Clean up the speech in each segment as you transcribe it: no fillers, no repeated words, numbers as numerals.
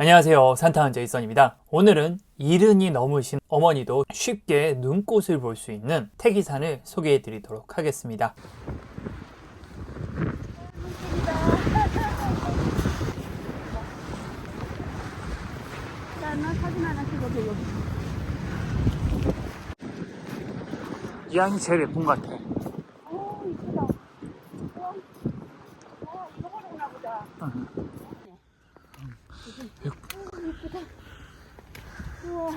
안녕하세요, 산타한 제이선입니다. 오늘은 이른이 넘으신 어머니도 쉽게 눈꽃을 볼 수 있는 태기산을 소개해 드리도록 하겠습니다. 이 안이 제일 예쁜 것 같아. 이쁘다. 이거 보나 보다. 이쁘다. 우와.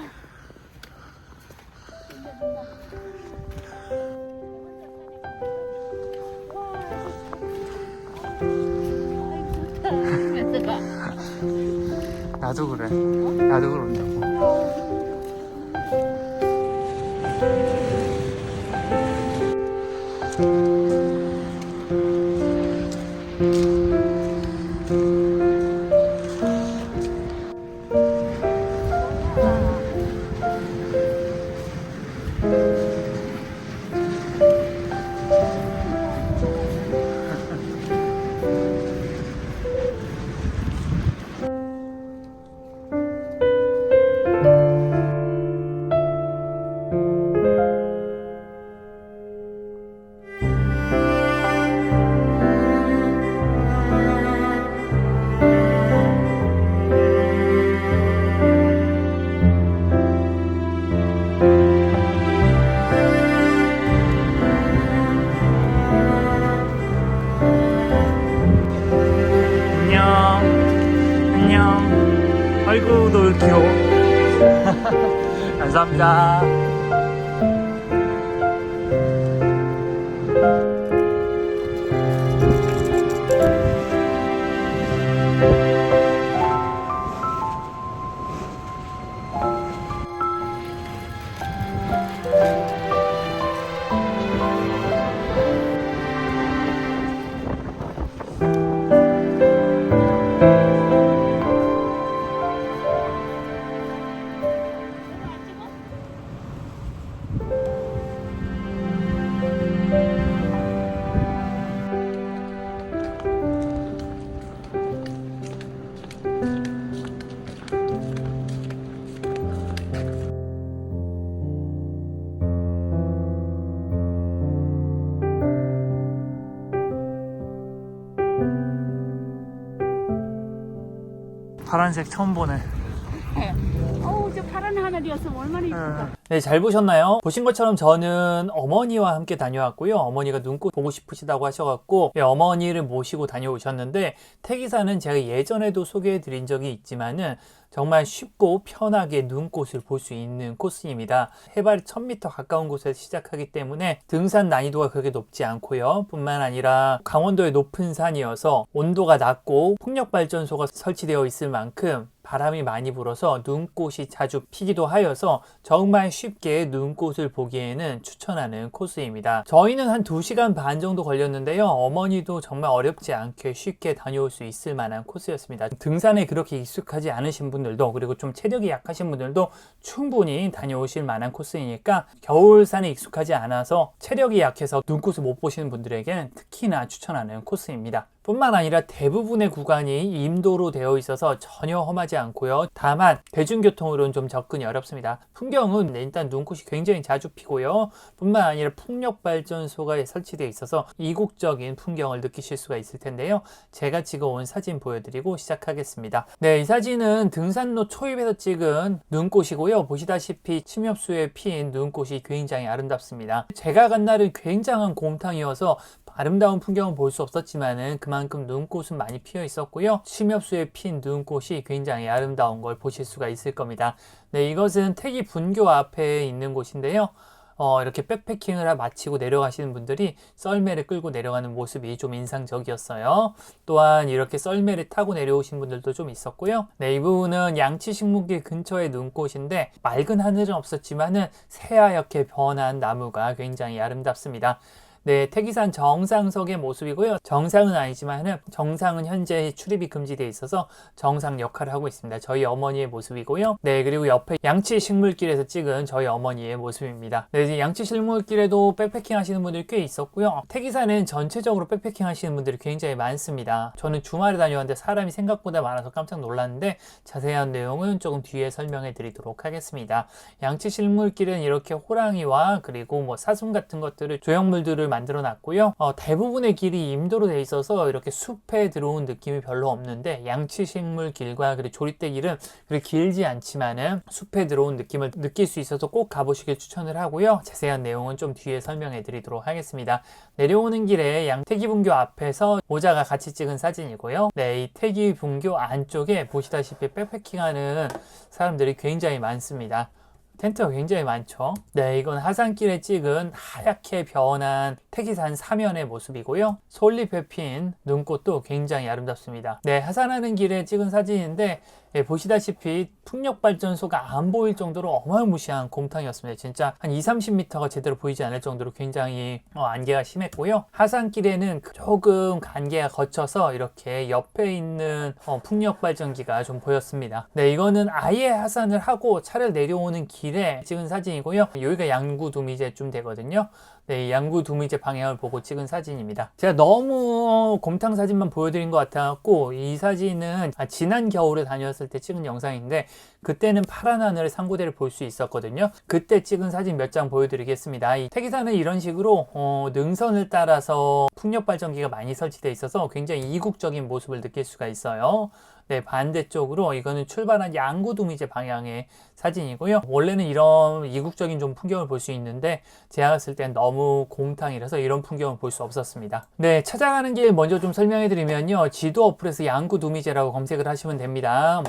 나도 그래. 나도 그런다고. 안녕. 아이고, 너 귀여워. 감사합니다. 파란색 처음 보네. 어우, 저 파란 하늘이었으면 얼마나 이쁘다. 네, 잘 보셨나요? 보신 것처럼 저는 어머니와 함께 다녀왔고요. 어머니가 눈꽃 보고 싶으시다고 하셔갖고 어머니를 모시고 다녀오셨는데, 태기산은 제가 예전에도 소개해 드린 적이 있지만은 정말 쉽고 편하게 눈꽃을 볼 수 있는 코스입니다. 해발 1000m 가까운 곳에서 시작하기 때문에 등산 난이도가 그렇게 높지 않고요. 뿐만 아니라 강원도의 높은 산이어서 온도가 낮고 풍력발전소가 설치되어 있을 만큼 바람이 많이 불어서 눈꽃이 자주 피기도 하여서 정말 쉽게 눈꽃을 보기에는 추천하는 코스입니다. 저희는 한 2시간 반 정도 걸렸는데요. 어머니도 정말 어렵지 않게 쉽게 다녀올 수 있을 만한 코스였습니다. 등산에 그렇게 익숙하지 않으신 분들도, 그리고 좀 체력이 약하신 분들도 충분히 다녀오실 만한 코스이니까, 겨울산에 익숙하지 않아서 체력이 약해서 눈꽃을 못 보시는 분들에게는 특히나 추천하는 코스입니다. 뿐만 아니라 대부분의 구간이 임도로 되어 있어서 전혀 험하지 않고요. 다만 대중교통으로는 좀 접근이 어렵습니다. 풍경은 일단 눈꽃이 굉장히 자주 피고요. 뿐만 아니라 풍력발전소가 설치되어 있어서 이국적인 풍경을 느끼실 수가 있을 텐데요. 제가 찍어온 사진 보여드리고 시작하겠습니다. 네, 이 사진은 등산로 초입에서 찍은 눈꽃이고요. 보시다시피 침엽수에 핀 눈꽃이 굉장히 아름답습니다. 제가 간 날은 굉장한 곰탕이어서 아름다운 풍경은 볼 수 없었지만은 그만큼 눈꽃은 많이 피어 있었고요. 침엽수에 핀 눈꽃이 굉장히 아름다운 걸 보실 수가 있을 겁니다. 네, 이것은 태기 분교 앞에 있는 곳인데요. 이렇게 백패킹을 마치고 내려가시는 분들이 썰매를 끌고 내려가는 모습이 좀 인상적이었어요. 또한 이렇게 썰매를 타고 내려오신 분들도 좀 있었고요. 네, 이 부분은 양치식물길 근처의 눈꽃인데 맑은 하늘은 없었지만은 새하얗게 변한 나무가 굉장히 아름답습니다. 네, 태기산 정상석의 모습이고요. 정상은 아니지만은 정상은 현재 출입이 금지되어 있어서 정상 역할을 하고 있습니다. 저희 어머니의 모습이고요. 네, 그리고 옆에 양치식물길에서 찍은 저희 어머니의 모습입니다. 네, 이제 양치식물길에도 백패킹 하시는 분들이 꽤 있었고요. 태기산은 전체적으로 백패킹 하시는 분들이 굉장히 많습니다. 저는 주말에 다녀왔는데 사람이 생각보다 많아서 깜짝 놀랐는데 자세한 내용은 조금 뒤에 설명해 드리도록 하겠습니다. 양치식물길은 이렇게 호랑이와 그리고 뭐 사슴 같은 것들을 조형물들을 만들어 놨고요. 대부분의 길이 임도로 되어 있어서 이렇게 숲에 들어온 느낌이 별로 없는데 양치식물 길과 그리고 조리대 길은 그렇게 길지 않지만은 숲에 들어온 느낌을 느낄 수 있어서 꼭 가보시길 추천을 하고요. 자세한 내용은 좀 뒤에 설명해 드리도록 하겠습니다. 내려오는 길에 태기분교 앞에서 모자가 같이 찍은 사진이고요. 네, 이 태기분교 안쪽에 보시다시피 백패킹하는 사람들이 굉장히 많습니다. 텐트가 굉장히 많죠. 네, 이건 하산길에 찍은 하얗게 변한 태기산 사면의 모습이고요. 솔잎에 핀 눈꽃도 굉장히 아름답습니다. 네, 하산하는 길에 찍은 사진인데 보시다시피 풍력발전소가 안 보일 정도로 어마무시한 곰탕이었습니다. 진짜 한 20-30m가 제대로 보이지 않을 정도로 굉장히 안개가 심했고요. 하산길에는 조금 안개가 거쳐서 이렇게 옆에 있는 풍력발전기가 좀 보였습니다. 네, 이거는 아예 하산을 하고 차를 내려오는 길에 찍은 사진이고요. 여기가 양구두미제쯤 되거든요. 네, 양구두미제 방향을 보고 찍은 사진입니다. 제가 너무 곰탕 사진만 보여드린 것 같아갖고 이 사진은 지난 겨울에 다녔을 때 찍은 영상인데 그때는 파란 하늘의 상고대를 볼 수 있었거든요. 그때 찍은 사진 몇 장 보여드리겠습니다. 이 태기산은 이런 식으로 능선을 따라서 풍력발전기가 많이 설치되어 있어서 굉장히 이국적인 모습을 느낄 수가 있어요. 네, 반대쪽으로 이거는 출발한 양구두미제 방향의 사진이고요. 원래는 이런 이국적인 좀 풍경을 볼 수 있는데 제가 갔을 땐 너무 곰탕이라서 이런 풍경을 볼 수 없었습니다. 네, 찾아가는 길 먼저 좀 설명해 드리면요. 지도 어플에서 양구두미제라고 검색을 하시면 됩니다.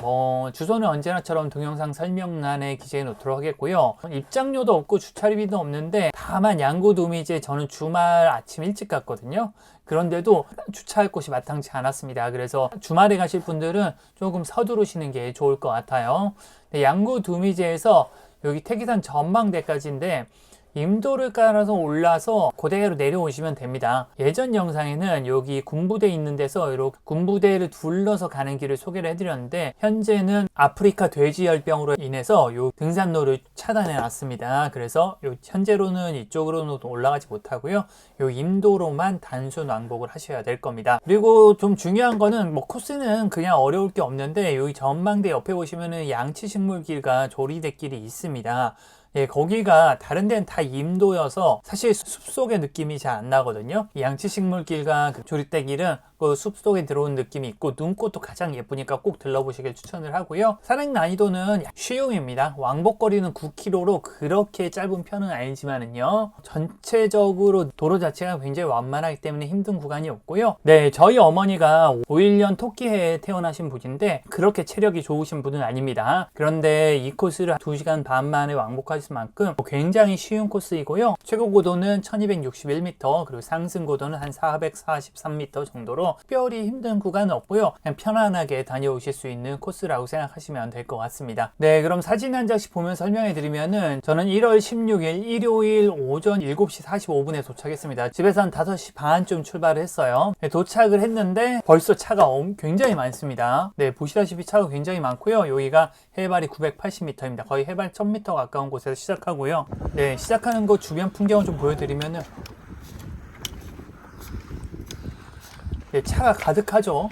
주소는 언제나처럼 동영상 설명란에 기재해 놓도록 하겠고요. 입장료도 없고 주차비도 없는데 다만 양구두미제 저는 주말 아침 일찍 갔거든요. 그런데도 주차할 곳이 마땅치 않았습니다. 그래서 주말에 가실 분들은 조금 서두르시는 게 좋을 것 같아요. 네, 양구두미제에서 여기 태기산 전망대까지인데 임도를 깔아서 올라서 그대로 내려오시면 됩니다. 예전 영상에는 여기 군부대 있는 데서 이렇게 군부대를 둘러서 가는 길을 소개를 해드렸는데 현재는 아프리카 돼지열병으로 인해서 요 등산로를 차단해 놨습니다. 그래서 현재로는 이쪽으로는 올라가지 못하고요. 요 임도로만 단순 왕복을 하셔야 될 겁니다. 그리고 좀 중요한 거는 코스는 그냥 어려울 게 없는데 여기 전망대 옆에 보시면은 양치식물길과 조리대길이 있습니다. 예, 거기가 다른 데는 다 임도여서 사실 숲속의 느낌이 잘 안 나거든요. 이 양치식물길과 그 조리대길은 그 숲속에 들어온 느낌이 있고 눈꽃도 가장 예쁘니까 꼭 들러보시길 추천을 하고요. 산행 난이도는 쉬움입니다. 왕복거리는 9km로 그렇게 짧은 편은 아니지만은요. 전체적으로 도로 자체가 굉장히 완만하기 때문에 힘든 구간이 없고요. 네, 저희 어머니가 5.1년 토끼해에 태어나신 분인데 그렇게 체력이 좋으신 분은 아닙니다. 그런데 이 코스를 2시간 반 만에 왕복하실 만큼 굉장히 쉬운 코스이고요. 최고 고도는 1261m 그리고 상승 고도는 한 443m 정도로 특별히 힘든 구간은 없고요. 그냥 편안하게 다녀오실 수 있는 코스라고 생각하시면 될 것 같습니다. 네, 그럼 사진 한 장씩 보면 설명해 드리면은 저는 1월 16일 일요일 오전 7시 45분에 도착했습니다. 집에서 한 5시 반쯤 출발을 했어요. 네, 도착을 했는데 벌써 차가 굉장히 많습니다. 네, 보시다시피 차가 굉장히 많고요. 여기가 해발이 980m입니다. 거의 해발 1000m 가까운 곳에서 시작하고요. 네, 시작하는 곳 주변 풍경을 좀 보여드리면은 네, 차가 가득하죠.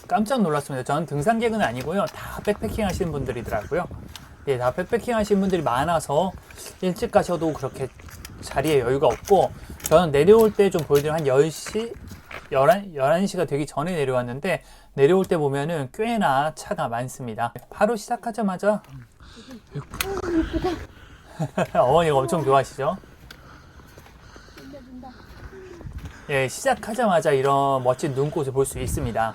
깜짝 놀랐습니다. 저는 등산객은 아니고요. 다 백패킹 하시는 분들이더라고요. 예, 다 백패킹 하시는 분들이 많아서 일찍 가셔도 그렇게 자리에 여유가 없고 저는 내려올 때 좀 보여드리면 한 10시? 11시가 되기 전에 내려왔는데 내려올 때 보면은 꽤나 차가 많습니다. 바로 시작하자마자 어머니가 엄청 좋아하시죠? 예, 시작하자마자 이런 멋진 눈꽃을 볼 수 있습니다.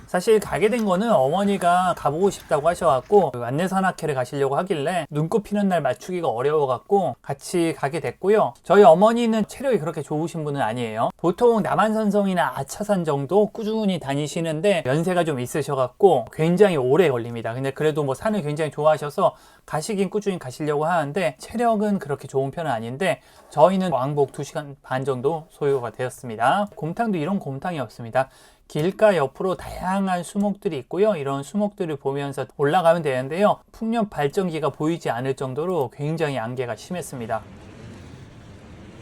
사실 가게 된 거는 어머니가 가보고 싶다고 하셔갖고 그 안내산악회를 가시려고 하길래 눈꽃 피는 날 맞추기가 어려워갖고 같이 가게 됐고요. 저희 어머니는 체력이 그렇게 좋으신 분은 아니에요. 보통 남한산성이나 아차산 정도 꾸준히 다니시는데 연세가 좀 있으셔갖고 굉장히 오래 걸립니다. 근데 그래도 뭐 산을 굉장히 좋아하셔서 가시긴 꾸준히 가시려고 하는데 체력은 그렇게 좋은 편은 아닌데 저희는 왕복 2시간 반 정도 소요가 되었습니다. 곰탕도 이런 곰탕이었습니다. 길가 옆으로 다양한 수목들이 있고요. 이런 수목들을 보면서 올라가면 되는데요. 풍력 발전기가 보이지 않을 정도로 굉장히 안개가 심했습니다.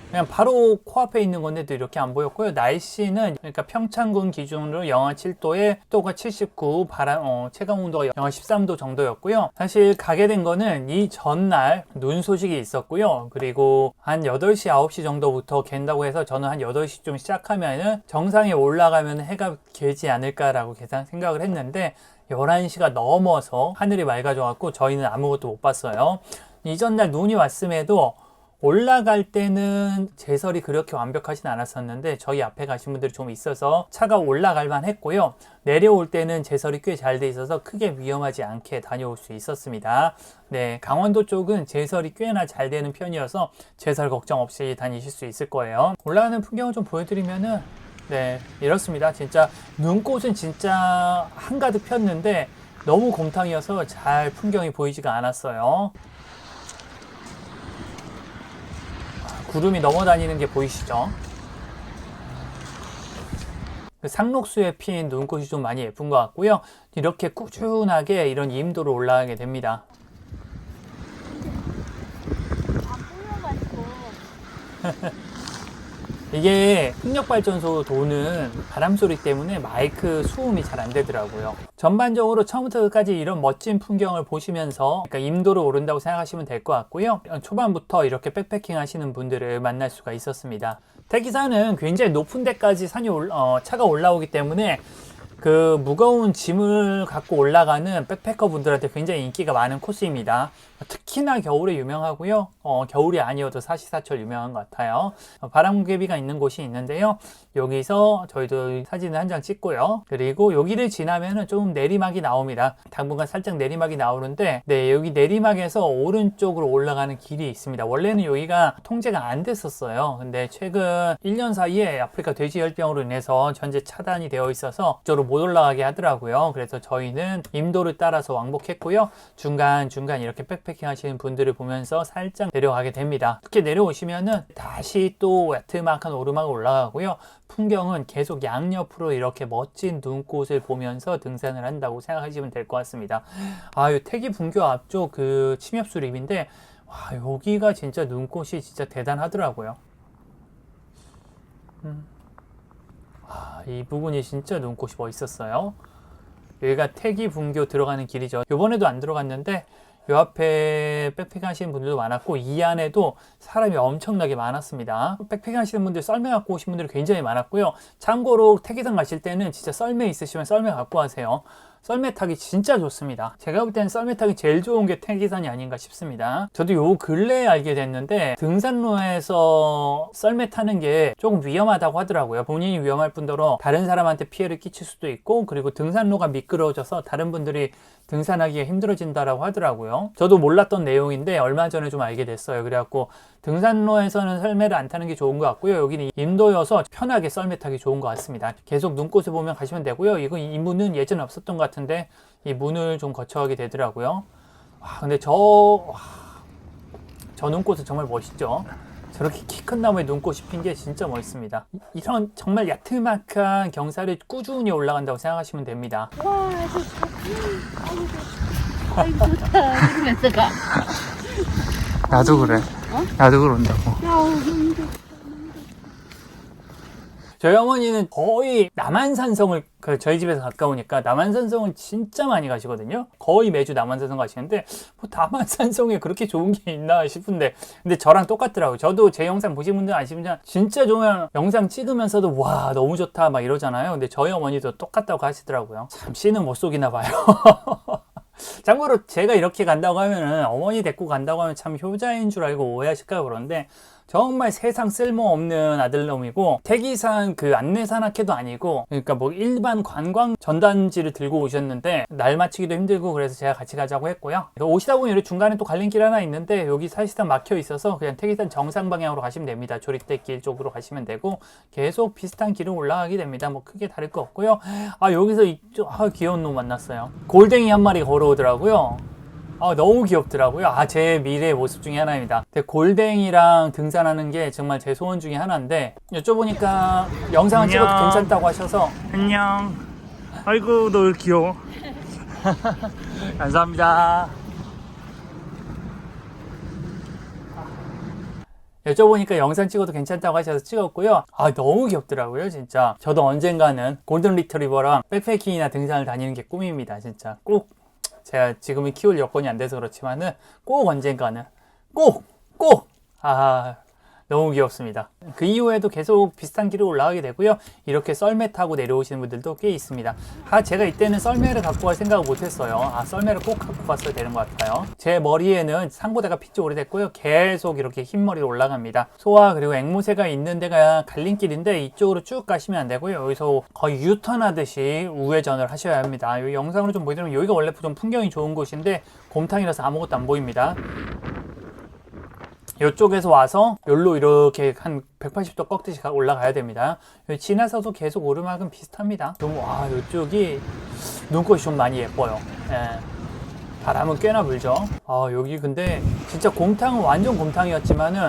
그냥 바로 코앞에 있는 건데도 이렇게 안 보였고요. 날씨는 그러니까 평창군 기준으로 영하 7도에 습도가 79, 체감 온도가 영하 13도 정도였고요. 사실 가게 된 거는 이 전날 눈 소식이 있었고요. 그리고 한 8시, 9시 정도부터 갠다고 해서 저는 한 8시쯤 시작하면은 정상에 올라가면 해가 길지 않을까라고 생각을 했는데 11시가 넘어서 하늘이 맑아져갖고 저희는 아무것도 못 봤어요. 이전날 눈이 왔음에도 올라갈 때는 제설이 그렇게 완벽하진 않았었는데 저희 앞에 가신 분들이 좀 있어서 차가 올라갈 만 했고요. 내려올 때는 제설이 꽤 잘 돼 있어서 크게 위험하지 않게 다녀올 수 있었습니다. 네, 강원도 쪽은 제설이 꽤나 잘 되는 편이어서 제설 걱정 없이 다니실 수 있을 거예요. 올라가는 풍경을 좀 보여드리면은 네, 이렇습니다. 진짜 눈꽃은 진짜 한가득 폈는데 너무 곰탕이어서 잘 풍경이 보이지가 않았어요. 구름이 넘어다니는 게 보이시죠? 상록수에 핀 눈꽃이 좀 많이 예쁜 것 같고요. 이렇게 꾸준하게 이런 임도로 올라가게 됩니다. 이게 풍력발전소 도는 바람소리 때문에 마이크 수음이 잘 안 되더라고요. 전반적으로 처음부터 끝까지 이런 멋진 풍경을 보시면서 그러니까 임도로 오른다고 생각하시면 될 것 같고요. 초반부터 이렇게 백패킹 하시는 분들을 만날 수가 있었습니다. 태기산은 굉장히 높은 데까지 차가 올라오기 때문에 그 무거운 짐을 갖고 올라가는 백패커 분들한테 굉장히 인기가 많은 코스입니다. 특히나 겨울에 유명하고요. 겨울이 아니어도 사시사철 유명한 것 같아요. 바람개비가 있는 곳이 있는데요. 여기서 저희도 사진을 한 장 찍고요. 그리고 여기를 지나면은 좀 내리막이 나옵니다. 당분간 살짝 내리막이 나오는데 네, 여기 내리막에서 오른쪽으로 올라가는 길이 있습니다. 원래는 여기가 통제가 안 됐었어요. 근데 최근 1년 사이에 아프리카 돼지열병으로 인해서 전체 차단이 되어 있어서 이쪽으로 못 올라가게 하더라고요. 그래서 저희는 임도를 따라서 왕복했고요. 중간중간 이렇게 백패킹 하시는 분들을 보면서 살짝 내려가게 됩니다. 이렇게 내려오시면은 다시 또 야트막한 오르막을 올라가고요. 풍경은 계속 양옆으로 이렇게 멋진 눈꽃을 보면서 등산을 한다고 생각하시면 될 것 같습니다. 이 태기 분교 앞쪽 그 침엽수립인데 와, 여기가 진짜 눈꽃이 진짜 대단하더라고요. 이 부분이 진짜 눈꽃이 멋있었어요. 여기가 태기 분교 들어가는 길이죠. 이번에도 안 들어갔는데 이 앞에 백패킹 하시는 분들도 많았고 이 안에도 사람이 엄청나게 많았습니다. 백패킹 하시는 분들, 썰매 갖고 오신 분들이 굉장히 많았고요. 참고로 태기산 가실 때는 진짜 썰매 있으시면 썰매 갖고 가세요. 썰매 타기 진짜 좋습니다. 제가 볼 때는 썰매 타기 제일 좋은 게 태기산이 아닌가 싶습니다. 저도 요 근래에 알게 됐는데 등산로에서 썰매 타는 게 조금 위험하다고 하더라고요. 본인이 위험할 뿐더러 다른 사람한테 피해를 끼칠 수도 있고 그리고 등산로가 미끄러져서 다른 분들이 등산하기가 힘들어진다라고 하더라고요. 저도 몰랐던 내용인데 얼마 전에 좀 알게 됐어요. 그래갖고 등산로에서는 썰매를 안 타는 게 좋은 것 같고요. 여기는 임도여서 편하게 썰매 타기 좋은 것 같습니다. 계속 눈꽃을 보면 가시면 되고요. 이 문은 예전에 없었던 것 같은데 이 문을 좀 거쳐가게 되더라고요. 근데 저 눈꽃은 정말 멋있죠. 저렇게 키 큰 나무에 눈꽃이 핀 게 진짜 멋있습니다. 이런 정말 야트막한 경사를 꾸준히 올라간다고 생각하시면 됩니다. 와, 아이고 좋다. 이러면서 가. 나도 그래. 나도 그런다고. 저희 어머니는 거의 남한산성을 저희 집에서 가까우니까 남한산성은 진짜 많이 가시거든요. 거의 매주 남한산성 가시는데 뭐 남한산성에 그렇게 좋은 게 있나 싶은데 근데 저랑 똑같더라고요. 저도 제 영상 보신 분들 아시면 진짜 좋은 영상 찍으면서도 와 너무 좋다 막 이러잖아요. 근데 저희 어머니도 똑같다고 하시더라고요. 참 씨는 못 속이나 봐요. 참고로 제가 이렇게 간다고 하면은 어머니 데리고 간다고 하면 참 효자인 줄 알고 오해하실까 그런데 정말 세상 쓸모없는 아들놈이고 태기산 그 안내산악회도 아니고 그러니까 뭐 일반 관광 전단지를 들고 오셨는데 날 맞추기도 힘들고 그래서 제가 같이 가자고 했고요. 오시다 보면 여기 중간에 또 갈림길 하나 있는데 여기 사실상 막혀 있어서 그냥 태기산 정상 방향으로 가시면 됩니다. 조립대길 쪽으로 가시면 되고 계속 비슷한 길을 올라가게 됩니다. 뭐 크게 다를 거 없고요. 아 여기서 이쪽 귀여운 놈 만났어요. 골뱅이 한 마리 걸어오더라고요. 너무 귀엽더라고요. 제 미래의 모습 중에 하나입니다. 골뱅이랑 등산하는 게 정말 제 소원 중에 하나인데 여쭤보니까 영상을 찍어도 괜찮다고 하셔서 안녕. 아이고 너 귀여워. 감사합니다. 여쭤보니까 영상 찍어도 괜찮다고 하셔서 찍었고요. 너무 귀엽더라고요 진짜. 저도 언젠가는 골든 리트리버랑 백패킹이나 등산을 다니는 게 꿈입니다 진짜. 꼭 제가 지금은 키울 여건이 안 돼서 그렇지만은 꼭 언젠가는 꼭 너무 귀엽습니다. 그 이후에도 계속 비슷한 길을 올라가게 되고요. 이렇게 썰매 타고 내려오시는 분들도 꽤 있습니다. 제가 이때는 썰매를 갖고 갈 생각을 못했어요. 썰매를 꼭 갖고 갔어야 되는 것 같아요. 제 머리에는 상고대가 핏지 오래됐고요. 계속 이렇게 흰머리로 올라갑니다. 소와 그리고 앵무새가 있는 데가 갈림길인데 이쪽으로 쭉 가시면 안 되고요. 여기서 거의 유턴하듯이 우회전을 하셔야 합니다. 이 영상으로 좀 보여드리면 여기가 원래 좀 풍경이 좋은 곳인데 곰탕이라서 아무것도 안 보입니다. 이쪽에서 와서 여기로 이렇게 한 180도 꺾듯이 올라가야 됩니다. 지나서도 계속 오르막은 비슷합니다. 이쪽이 눈꽃이 좀 많이 예뻐요. 바람은 꽤나 불죠. 여기 근데 진짜 곰탕은 완전 곰탕이었지만은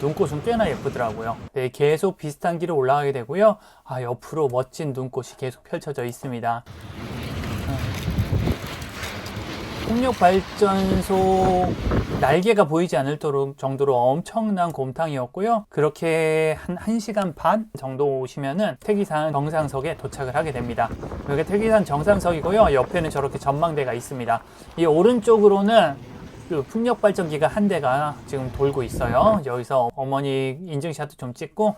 눈꽃은 꽤나 예쁘더라고요. 네, 계속 비슷한 길을 올라가게 되고요. 옆으로 멋진 눈꽃이 계속 펼쳐져 있습니다. 풍력발전소 날개가 보이지 않을 정도로 엄청난 곰탕이었고요. 그렇게 한 1시간 반 정도 오시면은 태기산 정상석에 도착을 하게 됩니다. 여기 태기산 정상석이고요. 옆에는 저렇게 전망대가 있습니다. 이 오른쪽으로는 그 풍력발전기가 한 대가 지금 돌고 있어요. 여기서 어머니 인증샷도 좀 찍고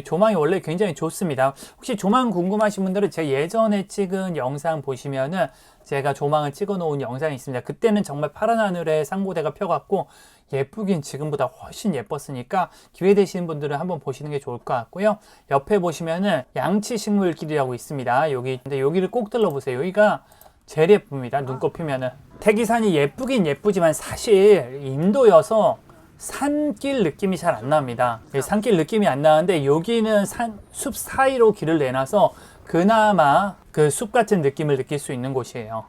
조망이 원래 굉장히 좋습니다. 혹시 조망 궁금하신 분들은 제 예전에 찍은 영상 보시면은 제가 조망을 찍어 놓은 영상이 있습니다. 그때는 정말 파란 하늘에 상고대가 펴갖고 예쁘긴 지금보다 훨씬 예뻤으니까 기회 되시는 분들은 한번 보시는 게 좋을 것 같고요. 옆에 보시면은 양치식물길이라고 있습니다. 근데 여기를 꼭 들러보세요. 여기가 제일 예쁩니다. 눈꽃 피면은. 태기산이 예쁘긴 예쁘지만 사실 인도여서 산길 느낌이 잘 안 납니다. 산길 느낌이 안 나는데 여기는 숲 사이로 길을 내놔서 그나마 그 숲 같은 느낌을 느낄 수 있는 곳이에요.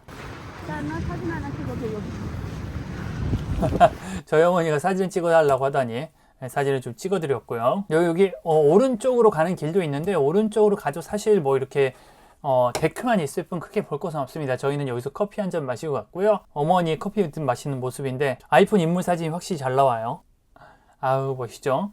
사진 하나 찍어줘. 저희 어머니가 사진 찍어달라고 하더니 사진을 좀 찍어드렸고요. 여기 오른쪽으로 가는 길도 있는데 오른쪽으로 가도 사실 뭐 이렇게 데크만 있을 뿐 크게 볼 것은 없습니다. 저희는 여기서 커피 한 잔 마시고 갔고요. 어머니 커피 마시는 모습인데 아이폰 인물 사진이 확실히 잘 나와요. 보시죠.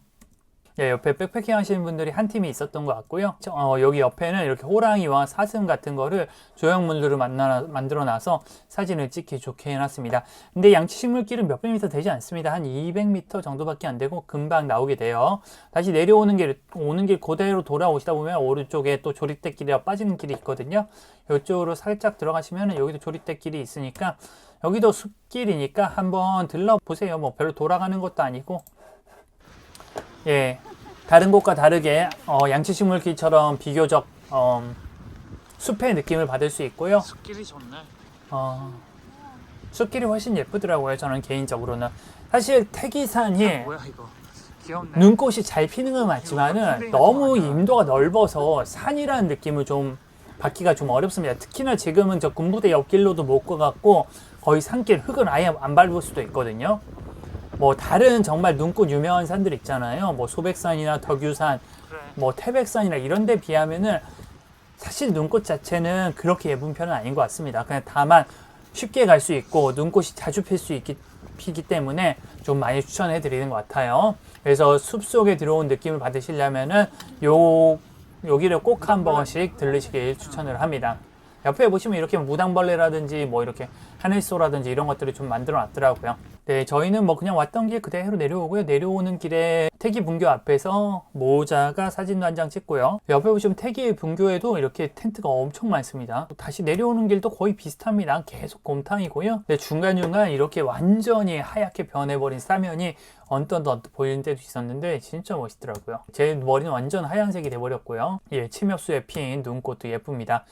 옆에 백패킹 하시는 분들이 한 팀이 있었던 것 같고요. 여기 옆에는 이렇게 호랑이와 사슴 같은 거를 조형물들을 만들어 놔서 사진을 찍기 좋게 해놨습니다. 근데 양치식물길은 몇백 미터 되지 않습니다. 한 200m 정도밖에 안 되고 금방 나오게 돼요. 다시 내려오는 오는 길 그대로 돌아오시다 보면 오른쪽에 또 조립대길이라 빠지는 길이 있거든요. 이쪽으로 살짝 들어가시면 여기도 조립대길이 있으니까 여기도 숲길이니까 한번 들러보세요. 뭐 별로 돌아가는 것도 아니고 다른 곳과 다르게 양치식물길처럼 비교적 숲의 느낌을 받을 수 있고요. 숲길이 좋네. 숲길이 훨씬 예쁘더라고요. 저는 개인적으로는. 사실 태기산이 뭐야 이거? 귀엽네. 눈꽃이 잘 피는 건 맞지만은 너무 임도가 넓어서 산이라는 느낌을 좀 받기가 좀 어렵습니다. 특히나 지금은 저 군부대 옆길로도 못 가갖고 거의 산길 흙은 아예 안 밟을 수도 있거든요. 뭐 다른 정말 눈꽃 유명한 산들 있잖아요. 뭐 소백산이나 덕유산, 뭐 태백산이나 이런 데 비하면은 사실 눈꽃 자체는 그렇게 예쁜 편은 아닌 것 같습니다. 그냥 다만 쉽게 갈 수 있고 눈꽃이 자주 피기 때문에 좀 많이 추천해 드리는 것 같아요. 그래서 숲속에 들어온 느낌을 받으시려면은 여기를 꼭 한 번씩 들르시길 추천을 합니다. 옆에 보시면 이렇게 무당벌레라든지 뭐 이렇게 하늘소라든지 이런 것들을 좀 만들어 놨더라고요. 네, 저희는 뭐 그냥 왔던 길 그대로 내려오고요. 내려오는 길에 태기 분교 앞에서 모자가 사진도 한 장 찍고요. 옆에 보시면 태기 분교에도 이렇게 텐트가 엄청 많습니다. 다시 내려오는 길도 거의 비슷합니다. 계속 곰탕이고요. 네, 중간중간 이렇게 완전히 하얗게 변해버린 사면이 언뜻 보이는 때도 있었는데 진짜 멋있더라고요. 제 머리는 완전 하얀색이 돼버렸고요. 예, 침엽수에 핀 눈꽃도 예쁩니다.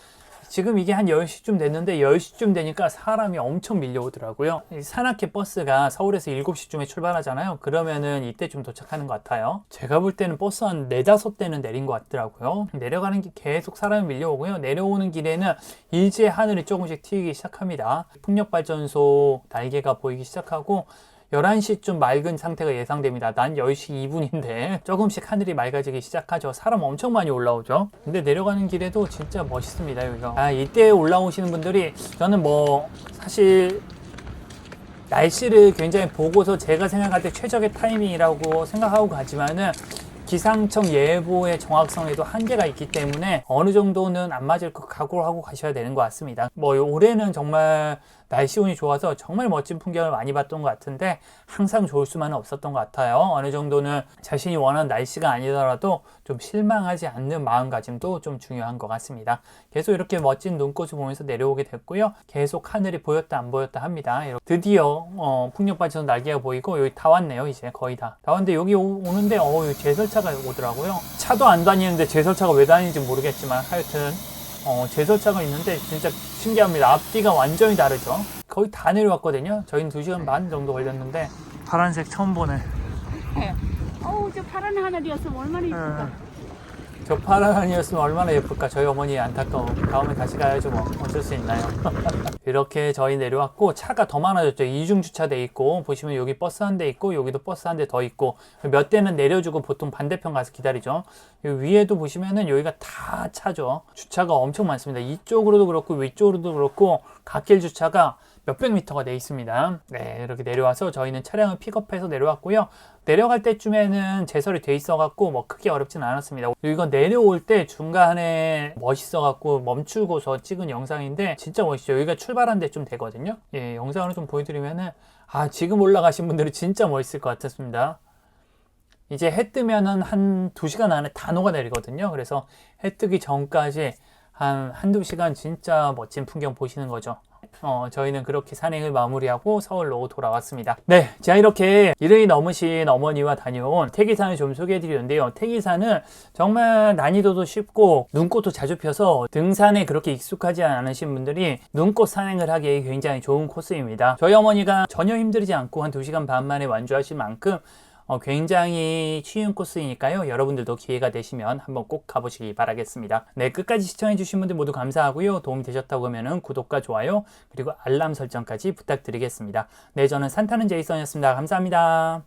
지금 이게 한 10시쯤 됐는데 10시쯤 되니까 사람이 엄청 밀려오더라고요. 산악회 버스가 서울에서 7시쯤에 출발하잖아요. 그러면은 이때쯤 도착하는 것 같아요. 제가 볼 때는 버스 한 4, 5대는 내린 것 같더라고요. 내려가는 길 계속 사람이 밀려오고요. 내려오는 길에는 이제 하늘이 조금씩 튀기 시작합니다. 풍력발전소 날개가 보이기 시작하고 11시쯤 맑은 상태가 예상됩니다. 난 10시 2분인데 조금씩 하늘이 맑아지기 시작하죠. 사람 엄청 많이 올라오죠. 근데 내려가는 길에도 진짜 멋있습니다. 여기가. 이때 올라오시는 분들이 저는 뭐 사실 날씨를 굉장히 보고서 제가 생각할 때 최적의 타이밍이라고 생각하고 가지만은 기상청 예보의 정확성에도 한계가 있기 때문에 어느 정도는 안 맞을 거 각오를 하고 가셔야 되는 것 같습니다. 뭐 올해는 정말 날씨 운이 좋아서 정말 멋진 풍경을 많이 봤던 것 같은데 항상 좋을 수만은 없었던 것 같아요. 어느 정도는 자신이 원하는 날씨가 아니더라도 좀 실망하지 않는 마음가짐도 좀 중요한 것 같습니다. 계속 이렇게 멋진 눈꽃을 보면서 내려오게 됐고요. 계속 하늘이 보였다 안 보였다 합니다. 드디어 풍력발전소 날개가 보이고 여기 다 왔네요. 이제 거의 다 왔는데 여기 오는데 제설차가 오더라고요. 차도 안 다니는데 제설차가 왜 다니는지 모르겠지만 하여튼 제설차가 있는데 진짜 신기합니다. 앞뒤가 완전히 다르죠. 거의 다 내려왔거든요. 저희는 2시간 반 정도 걸렸는데 파란색 처음 보네. 어우, 저 파란 하늘이었으면 얼마나 이쁠까. 저 파란 하늘이었으면 얼마나 예쁠까. 저희 어머니 안타까워. 다음에 다시 가야죠. 뭐 어쩔 수 있나요. 이렇게 저희 내려왔고 차가 더 많아졌죠. 이중 주차돼 있고 보시면 여기 버스 한 대 있고 여기도 버스 한 대 더 있고 몇 대는 내려주고 보통 반대편 가서 기다리죠. 여기 위에도 보시면은 여기가 다 차죠. 주차가 엄청 많습니다. 이쪽으로도 그렇고 위쪽으로도 그렇고 갓길 주차가 몇백 미터가 돼 있습니다. 네, 이렇게 내려와서 저희는 차량을 픽업해서 내려왔고요. 내려갈 때쯤에는 제설이 돼 있어갖고 뭐 크게 어렵진 않았습니다. 이건 내려올 때 중간에 멋있어갖고 멈추고서 찍은 영상인데 진짜 멋있죠. 여기가 출발한 데쯤 되거든요. 예, 영상으로 좀 보여드리면은 지금 올라가신 분들이 진짜 멋있을 것 같았습니다. 이제 해 뜨면은 한 2시간 안에 다 녹아내리거든요. 그래서 해 뜨기 전까지 한두 시간 진짜 멋진 풍경 보시는 거죠. 저희는 그렇게 산행을 마무리하고 서울로 돌아왔습니다. 네, 자 이렇게 일흔이 넘으신 어머니와 다녀온 태기산을 좀 소개해드리는데요. 태기산은 정말 난이도도 쉽고 눈꽃도 자주 펴서 등산에 그렇게 익숙하지 않으신 분들이 눈꽃 산행을 하기에 굉장히 좋은 코스입니다. 저희 어머니가 전혀 힘들지 않고 한 2시간 반 만에 완주하실 만큼 굉장히 쉬운 코스이니까요. 여러분들도 기회가 되시면 한번 꼭 가보시기 바라겠습니다. 네, 끝까지 시청해주신 분들 모두 감사하고요. 도움이 되셨다고 하면 구독과 좋아요 그리고 알람 설정까지 부탁드리겠습니다. 네, 저는 산타는 제이슨이었습니다. 감사합니다.